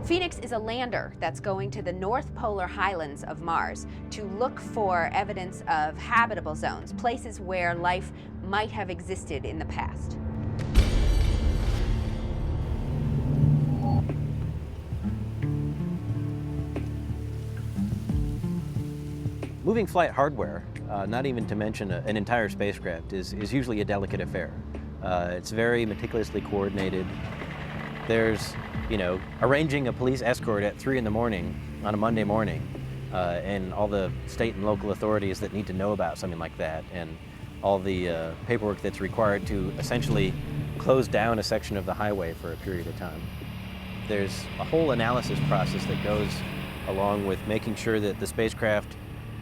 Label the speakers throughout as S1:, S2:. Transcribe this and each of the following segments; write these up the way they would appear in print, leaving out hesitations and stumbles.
S1: Phoenix is a lander that's going to the North Polar Highlands of Mars to look for evidence of habitable zones, places where life might have existed in the past.
S2: Moving flight hardware, not even to mention an entire spacecraft, is usually a delicate affair. It's very meticulously coordinated. There's, arranging a police escort at 3 in the morning on a Monday morning, and all the state and local authorities that need to know about something like that, and all the paperwork that's required to essentially close down a section of the highway for a period of time. There's a whole analysis process that goes along with making sure that the spacecraft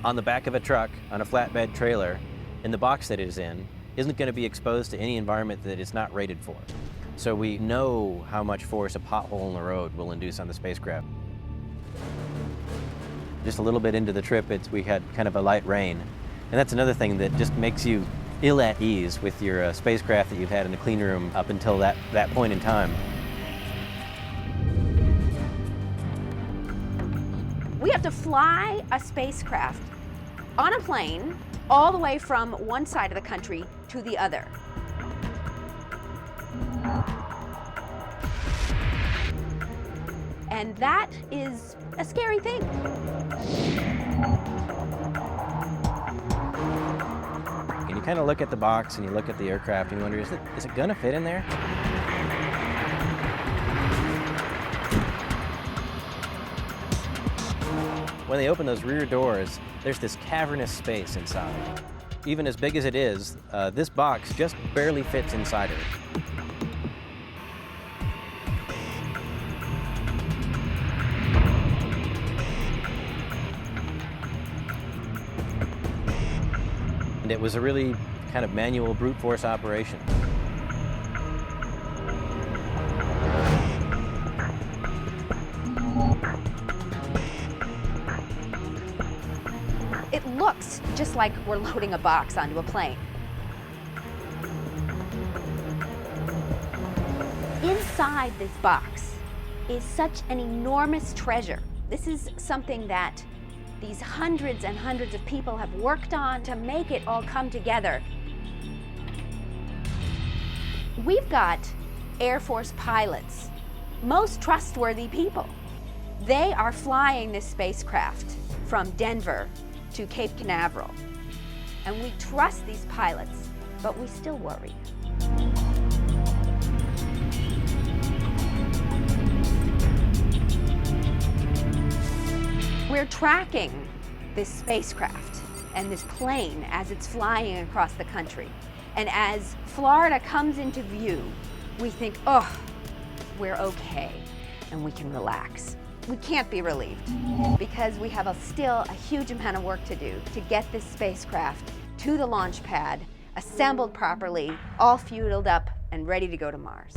S2: on the back of a truck, on a flatbed trailer, in the box that it is in, isn't going to be exposed to any environment that it's not rated for. So we know how much force a pothole in the road will induce on the spacecraft. Just a little bit into the trip, we had kind of a light rain. And that's another thing that just makes you ill at ease with your spacecraft that you've had in the clean room up until that point in time.
S1: We have to fly a spacecraft on a plane all the way from one side of the country to the other. And that is a scary thing.
S2: And you kind of look at the box and you look at the aircraft and you wonder, is it gonna fit in there? When they open those rear doors, there's this cavernous space inside. Even as big as it is, this box just barely fits inside of it. And it was a really kind of manual brute force operation.
S1: It looks just like we're loading a box onto a plane. Inside this box is such an enormous treasure. This is something that these hundreds and hundreds of people have worked on to make it all come together. We've got Air Force pilots, most trustworthy people. They are flying this spacecraft from Denver to Cape Canaveral. And we trust these pilots, but we still worry. We're tracking this spacecraft and this plane as it's flying across the country. And as Florida comes into view, we think, oh, we're okay, and we can relax. We can't be relieved because we have still a huge amount of work to do to get this spacecraft to the launch pad, assembled properly, all fueled up and ready to go to Mars.